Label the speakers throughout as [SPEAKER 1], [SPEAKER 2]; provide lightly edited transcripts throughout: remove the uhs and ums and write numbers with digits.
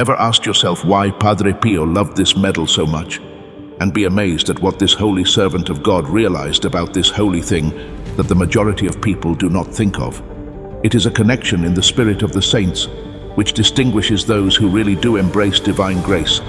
[SPEAKER 1] Ever asked yourself why Padre Pio loved this medal so much? And be amazed at what this holy servant of God realized about this holy thing that the majority of people do not think of. It is a connection in the spirit of the saints, which distinguishes those who really do embrace divine grace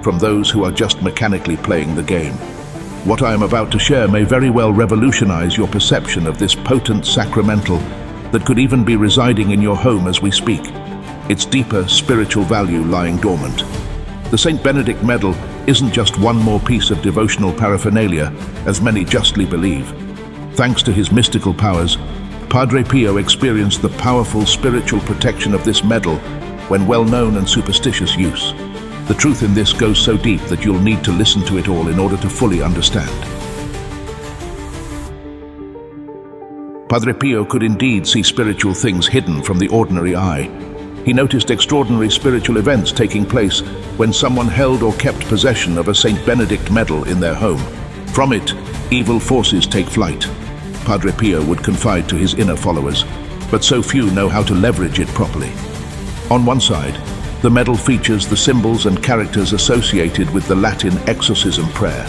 [SPEAKER 1] from those who are just mechanically playing the game. What I am about to share may very well revolutionize your perception of this potent sacramental that could even be residing in your home as we speak, its deeper spiritual value lying dormant. The St. Benedict medal isn't just one more piece of devotional paraphernalia, as many justly believe. Thanks to his mystical powers, Padre Pio experienced the powerful spiritual protection of this medal when well-known and superstitious use. The truth in this goes so deep that you'll need to listen to it all in order to fully understand. Padre Pio could indeed see spiritual things hidden from the ordinary eye. He noticed extraordinary spiritual events taking place when someone held or kept possession of a St. Benedict medal in their home. From it, evil forces take flight. Padre Pio would confide to his inner followers, but so few know how to leverage it properly. On one side, the medal features the symbols and characters associated with the Latin exorcism prayer,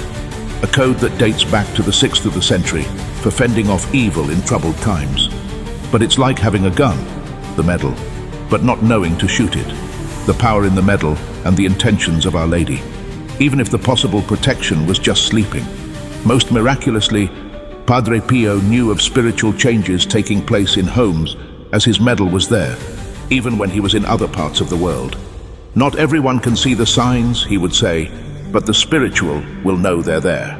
[SPEAKER 1] a code that dates back to the 6th of the century for fending off evil in troubled times. But it's like having a gun, the medal, but not knowing to shoot it. The power in the medal and the intentions of Our Lady, even if the possible protection was just sleeping. Most miraculously, Padre Pio knew of spiritual changes taking place in homes as his medal was there, even when he was in other parts of the world. Not everyone can see the signs, he would say, but the spiritual will know they're there.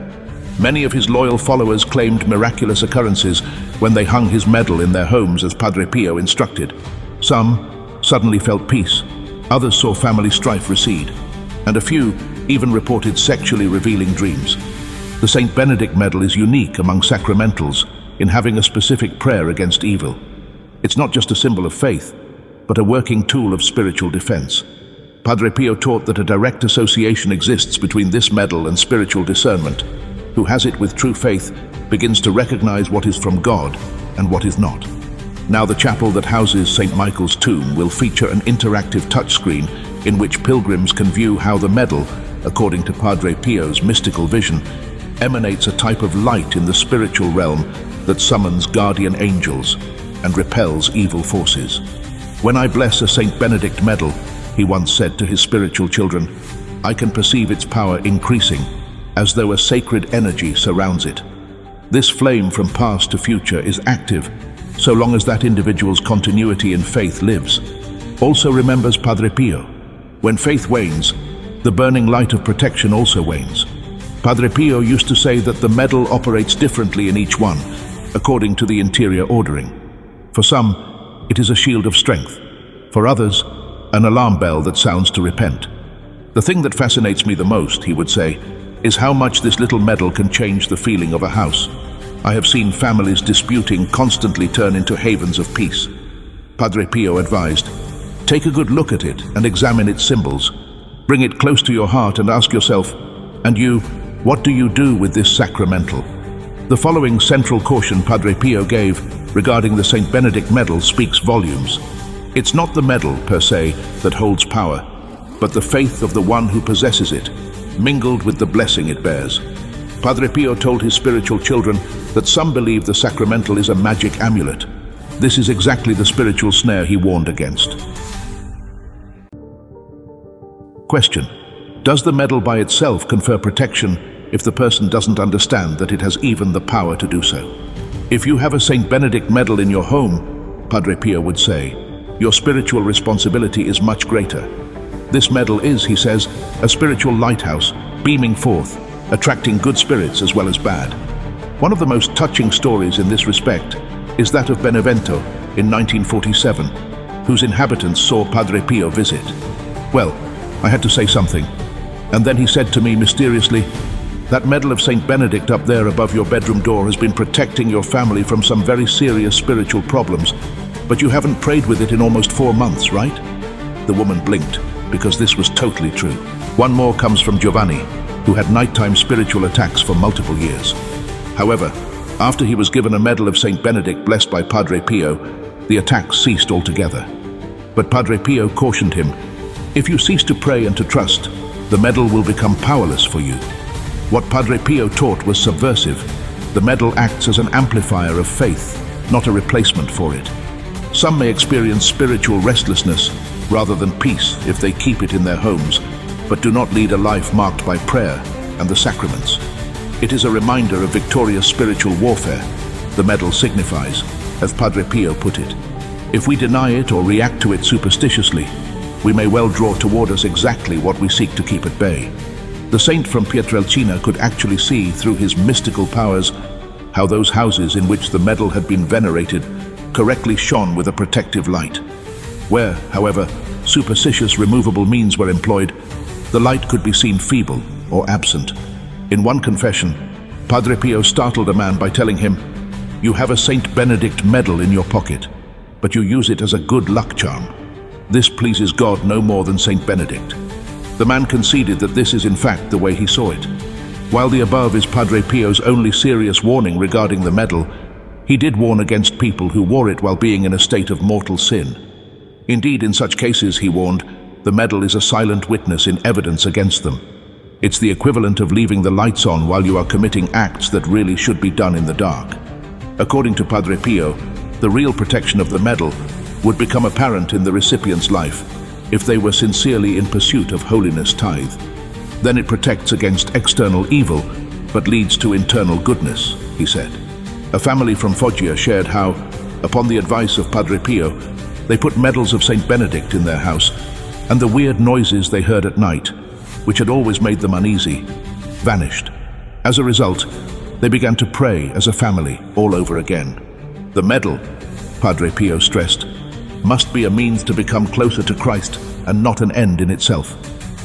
[SPEAKER 1] Many of his loyal followers claimed miraculous occurrences when they hung his medal in their homes as Padre Pio instructed. Some suddenly felt peace, others saw family strife recede, and a few even reported sexually revealing dreams. The St. Benedict medal is unique among sacramentals in having a specific prayer against evil. It's not just a symbol of faith, but a working tool of spiritual defense. Padre Pio taught that a direct association exists between this medal and spiritual discernment. Who has it with true faith begins to recognize what is from God and what is not. Now the chapel that houses St. Michael's tomb will feature an interactive touchscreen in which pilgrims can view how the medal, according to Padre Pio's mystical vision, emanates a type of light in the spiritual realm that summons guardian angels and repels evil forces. When I bless a St. Benedict medal, he once said to his spiritual children, I can perceive its power increasing, as though a sacred energy surrounds it. This flame from past to future is active, so long as that individual's continuity in faith lives. Also remembers Padre Pio, when faith wanes, the burning light of protection also wanes. Padre Pio used to say that the medal operates differently in each one, according to the interior ordering. For some, it is a shield of strength. For others, an alarm bell that sounds to repent. The thing that fascinates me the most, he would say, is how much this little medal can change the feeling of a house. I have seen families disputing constantly turn into havens of peace. Padre Pio advised, take a good look at it and examine its symbols. Bring it close to your heart and ask yourself, and you, what do you do with this sacramental? The following central caution Padre Pio gave regarding the St. Benedict medal speaks volumes. It's not the medal, per se, that holds power, but the faith of the one who possesses it, mingled with the blessing it bears. Padre Pio told his spiritual children that some believe the sacramental is a magic amulet. This is exactly the spiritual snare he warned against. Question: does the medal by itself confer protection if the person doesn't understand that it has even the power to do so? If you have a St. Benedict medal in your home, Padre Pio would say, your spiritual responsibility is much greater. This medal is, he says, a spiritual lighthouse, beaming forth, attracting good spirits as well as bad. One of the most touching stories in this respect is that of Benevento in 1947, whose inhabitants saw Padre Pio visit. Well, I had to say something, and then he said to me mysteriously, that medal of St. Benedict up there above your bedroom door has been protecting your family from some very serious spiritual problems, but you haven't prayed with it in almost 4 months, right? The woman blinked, because this was totally true. One more comes from Giovanni, who had nighttime spiritual attacks for multiple years. However, after he was given a medal of St. Benedict blessed by Padre Pio, the attacks ceased altogether. But Padre Pio cautioned him, If you cease to pray and to trust, the medal will become powerless for you. What Padre Pio taught was subversive. The medal acts as an amplifier of faith, not a replacement for it. Some may experience spiritual restlessness rather than peace if they keep it in their homes, but do not lead a life marked by prayer and the sacraments. It is a reminder of victorious spiritual warfare, the medal signifies, as Padre Pio put it. If we deny it or react to it superstitiously, we may well draw toward us exactly what we seek to keep at bay. The saint from Pietrelcina could actually see through his mystical powers how those houses in which the medal had been venerated correctly shone with a protective light. Where, however, superstitious removable means were employed, the light could be seen feeble or absent. In one confession, Padre Pio startled a man by telling him, "You have a Saint Benedict medal in your pocket, but you use it as a good luck charm. This pleases God no more than Saint Benedict." The man conceded that this is in fact the way he saw it. While the above is Padre Pio's only serious warning regarding the medal, he did warn against people who wore it while being in a state of mortal sin. Indeed, in such cases, he warned, the medal is a silent witness in evidence against them. It's the equivalent of leaving the lights on while you are committing acts that really should be done in the dark. According to Padre Pio, the real protection of the medal would become apparent in the recipient's life if they were sincerely in pursuit of holiness tithe. Then it protects against external evil, but leads to internal goodness, he said. A family from Foggia shared how, upon the advice of Padre Pio, they put medals of Saint Benedict in their house, and the weird noises they heard at night, which had always made them uneasy, vanished. As a result, they began to pray as a family all over again. The medal, Padre Pio stressed, must be a means to become closer to Christ and not an end in itself.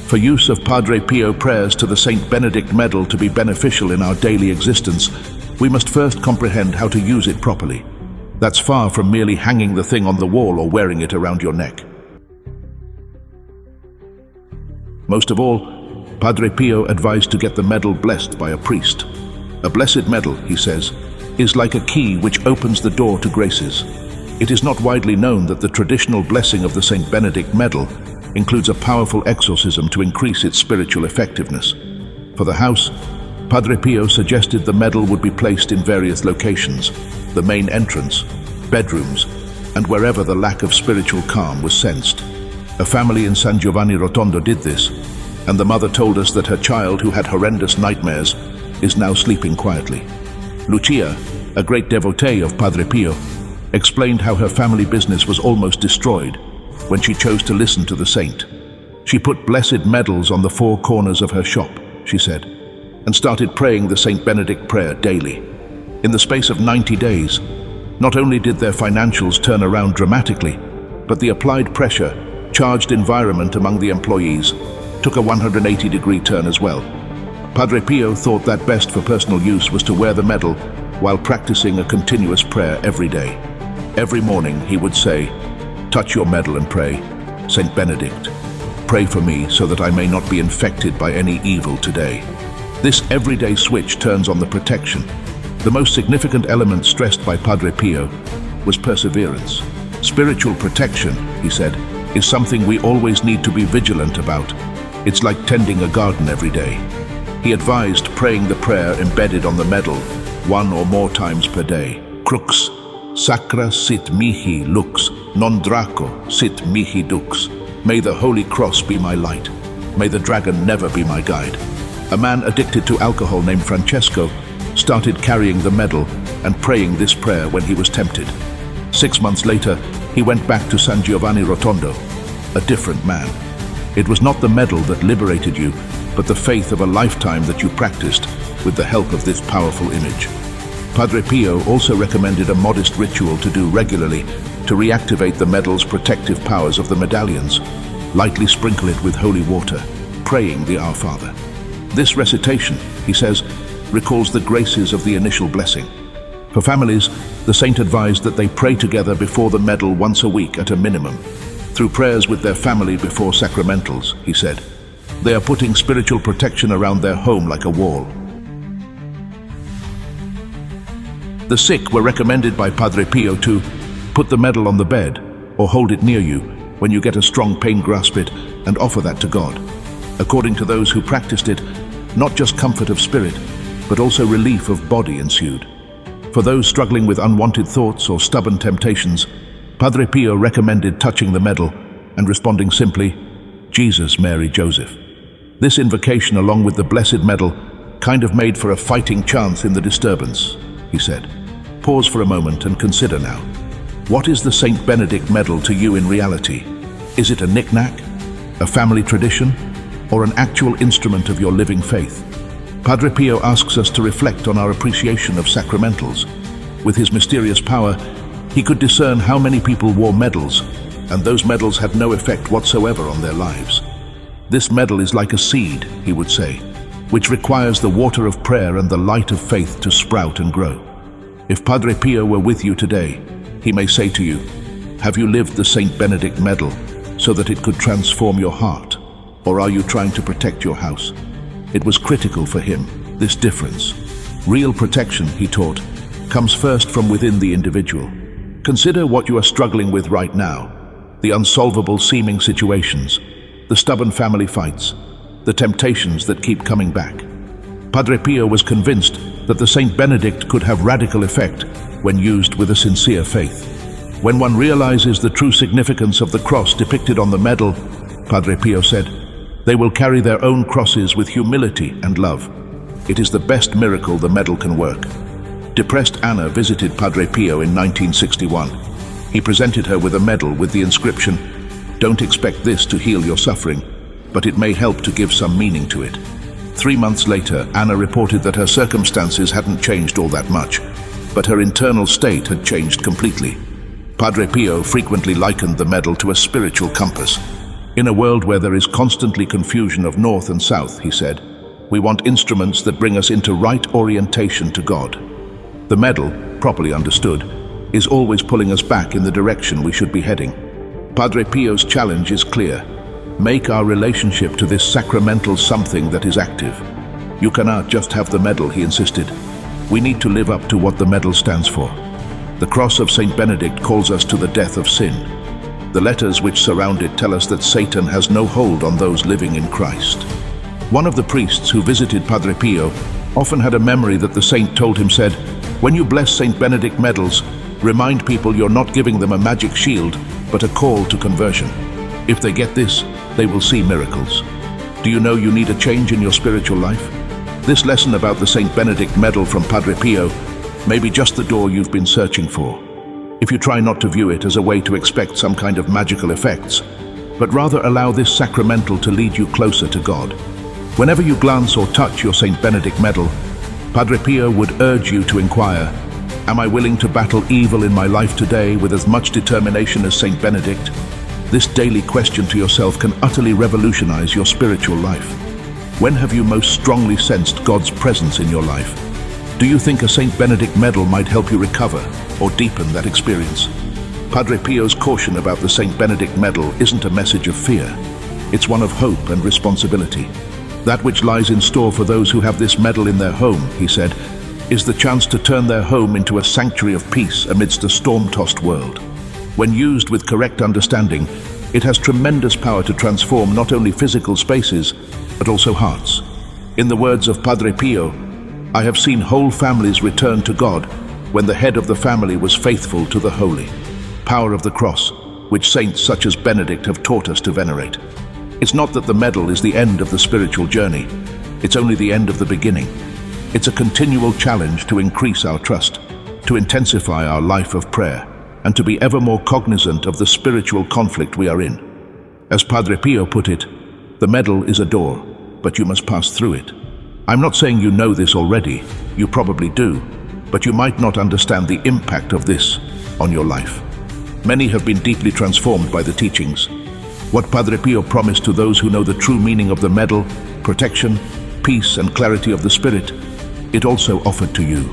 [SPEAKER 1] For use of Padre Pio prayers to the Saint Benedict medal to be beneficial in our daily existence, we must first comprehend how to use it properly. That's far from merely hanging the thing on the wall or wearing it around your neck. Most of all, Padre Pio advised to get the medal blessed by a priest. A blessed medal, he says, is like a key which opens the door to graces. It is not widely known that the traditional blessing of the Saint Benedict medal includes a powerful exorcism to increase its spiritual effectiveness. For the house, Padre Pio suggested the medal would be placed in various locations, the main entrance, bedrooms, and wherever the lack of spiritual calm was sensed. A family in San Giovanni Rotondo did this, and the mother told us that her child, who had horrendous nightmares, is now sleeping quietly. Lucia, a great devotee of Padre Pio, explained how her family business was almost destroyed when she chose to listen to the saint. She put blessed medals on the four corners of her shop, she said, and started praying the Saint Benedict prayer daily. In the space of 90 days, not only did their financials turn around dramatically, but the applied pressure, charged environment among the employees took a 180-degree turn as well. Padre Pio thought that best for personal use was to wear the medal while practicing a continuous prayer every day. Every morning he would say, "Touch your medal and pray, Saint Benedict, pray for me so that I may not be infected by any evil today." This everyday switch turns on the protection. The most significant element stressed by Padre Pio was perseverance. Spiritual protection, he said, is something we always need to be vigilant about. It's like tending a garden every day. He advised praying the prayer embedded on the medal 1 or more times per day. Crux, sacra sit mihi lux, non draco sit mihi dux. May the Holy Cross be my light. May the dragon never be my guide. A man addicted to alcohol named Francesco started carrying the medal and praying this prayer when he was tempted. 6 months later, he went back to San Giovanni Rotondo, a different man. It was not the medal that liberated you, but the faith of a lifetime that you practiced with the help of this powerful image. Padre Pio also recommended a modest ritual to do regularly to reactivate the medal's protective powers of the medallions. Lightly sprinkle it with holy water, praying the Our Father. This recitation, he says, recalls the graces of the initial blessing. For families, the saint advised that they pray together before the medal once a week at a minimum. Through prayers with their family before sacramentals, he said, they are putting spiritual protection around their home like a wall. The sick were recommended by Padre Pio to put the medal on the bed or hold it near you When you get a strong pain, grasp it and offer that to God. According to those who practiced it, not just comfort of spirit, but also relief of body ensued. For those struggling with unwanted thoughts or stubborn temptations, Padre Pio recommended touching the medal and responding simply, Jesus, Mary, Joseph. This invocation, along with the blessed medal, kind of made for a fighting chance in the disturbance, he said. Pause for a moment and consider now. What is the Saint Benedict medal to you in reality? Is it a knick-knack, a family tradition, or an actual instrument of your living faith? Padre Pio asks us to reflect on our appreciation of sacramentals. With his mysterious power, he could discern how many people wore medals, and those medals had no effect whatsoever on their lives. This medal is like a seed, he would say, which requires the water of prayer and the light of faith to sprout and grow. If Padre Pio were with you today, he may say to you, have you lived the Saint Benedict medal so that it could transform your heart? Or are you trying to protect your house? It was critical for him, this difference. Real protection, he taught, comes first from within the individual. Consider what you are struggling with right now, the unsolvable seeming situations, the stubborn family fights, the temptations that keep coming back. Padre Pio was convinced that the Saint Benedict could have radical effect when used with a sincere faith. When one realizes the true significance of the cross depicted on the medal, Padre Pio said, they will carry their own crosses with humility and love. It is the best miracle the medal can work. Depressed Anna visited Padre Pio in 1961. He presented her with a medal with the inscription, "Don't expect this to heal your suffering, but it may help to give some meaning to it." 3 months later, Anna reported that her circumstances hadn't changed all that much, but her internal state had changed completely. Padre Pio frequently likened the medal to a spiritual compass. In a world where there is constantly confusion of north and south, he said, we want instruments that bring us into right orientation to God. The medal, properly understood, is always pulling us back in the direction we should be heading. Padre Pio's challenge is clear. Make our relationship to this sacramental something that is active. You cannot just have the medal, he insisted. We need to live up to what the medal stands for. The cross of Saint Benedict calls us to the death of sin. The letters which surround it tell us that Satan has no hold on those living in Christ. One of the priests who visited Padre Pio often had a memory that the saint told him said, when you bless Saint Benedict medals, remind people you're not giving them a magic shield, but a call to conversion. If they get this, they will see miracles. Do you know you need a change in your spiritual life? This lesson about the Saint Benedict medal from Padre Pio may be just the door you've been searching for. If you try not to view it as a way to expect some kind of magical effects, but rather allow this sacramental to lead you closer to God. Whenever you glance or touch your Saint Benedict medal, Padre Pio would urge you to inquire, am I willing to battle evil in my life today with as much determination as Saint Benedict? This daily question to yourself can utterly revolutionize your spiritual life. When have you most strongly sensed God's presence in your life? Do you think a Saint Benedict medal might help you recover or deepen that experience? Padre Pio's caution about the Saint Benedict medal isn't a message of fear. It's one of hope and responsibility. That which lies in store for those who have this medal in their home, he said, is the chance to turn their home into a sanctuary of peace amidst a storm-tossed world. When used with correct understanding, it has tremendous power to transform not only physical spaces, but also hearts. In the words of Padre Pio, I have seen whole families return to God when the head of the family was faithful to the holy power of the cross, which saints such as Benedict have taught us to venerate. It's not that the medal is the end of the spiritual journey. It's only the end of the beginning. It's a continual challenge to increase our trust, to intensify our life of prayer, and to be ever more cognizant of the spiritual conflict we are in. As Padre Pio put it, the medal is a door, but you must pass through it. I'm not saying you know this already, you probably do, but you might not understand the impact of this on your life. Many have been deeply transformed by the teachings. What Padre Pio promised to those who know the true meaning of the medal, protection, peace and clarity of the Spirit, it also offered to you.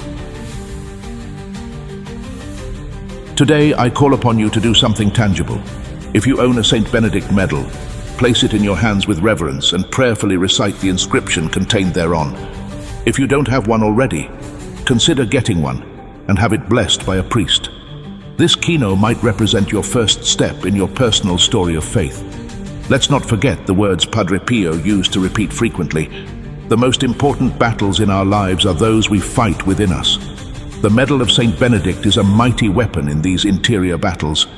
[SPEAKER 1] Today, I call upon you to do something tangible. If you own a Saint Benedict medal, place it in your hands with reverence and prayerfully recite the inscription contained thereon. If you don't have one already, consider getting one and have it blessed by a priest. This kino might represent your first step in your personal story of faith. Let's not forget the words Padre Pio used to repeat frequently. The most important battles in our lives are those we fight within us. The medal of Saint Benedict is a mighty weapon in these interior battles,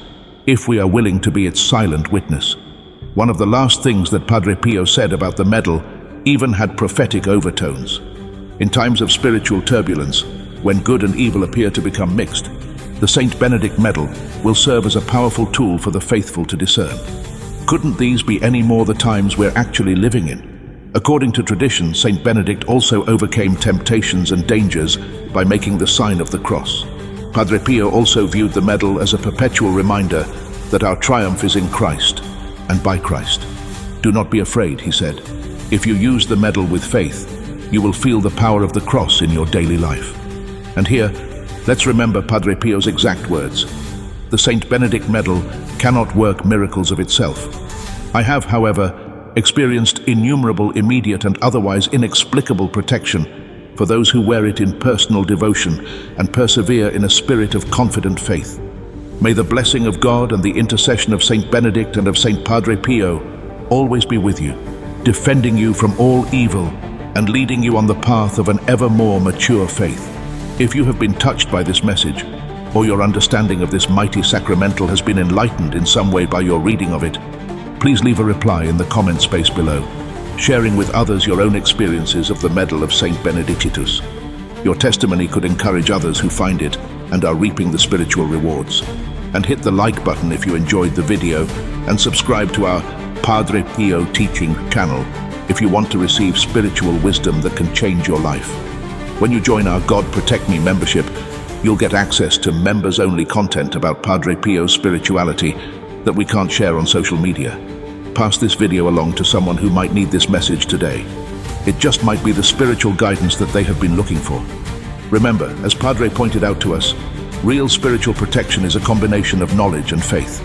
[SPEAKER 1] if we are willing to be its silent witness. One of the last things that Padre Pio said about the medal even had prophetic overtones. In times of spiritual turbulence, when good and evil appear to become mixed, the Saint Benedict medal will serve as a powerful tool for the faithful to discern. Couldn't these be any more the times we're actually living in? According to tradition, Saint Benedict also overcame temptations and dangers by making the sign of the cross. Padre Pio also viewed the medal as a perpetual reminder that our triumph is in Christ and by Christ. Do not be afraid, he said. If you use the medal with faith, you will feel the power of the cross in your daily life. And here, let's remember Padre Pio's exact words. The Saint Benedict medal cannot work miracles of itself. I have, however, experienced innumerable immediate and otherwise inexplicable protection for those who wear it in personal devotion and persevere in a spirit of confident faith. May the blessing of God and the intercession of Saint Benedict and of Saint Padre Pio always be with you, defending you from all evil and leading you on the path of an ever more mature faith. If you have been touched by this message, or your understanding of this mighty sacramental has been enlightened in some way by your reading of it, please leave a reply in the comment space below, sharing with others your own experiences of the medal of Saint Benedictus. Your testimony could encourage others who find it and are reaping the spiritual rewards. And hit the like button if you enjoyed the video, and subscribe to our Padre Pio teaching channel if you want to receive spiritual wisdom that can change your life. When you join our God Protect Me membership, you'll get access to members-only content about Padre Pio's spirituality that we can't share on social media. Pass this video along to someone who might need this message today. It just might be the spiritual guidance that they have been looking for. Remember, as Padre pointed out to us, real spiritual protection is a combination of knowledge and faith.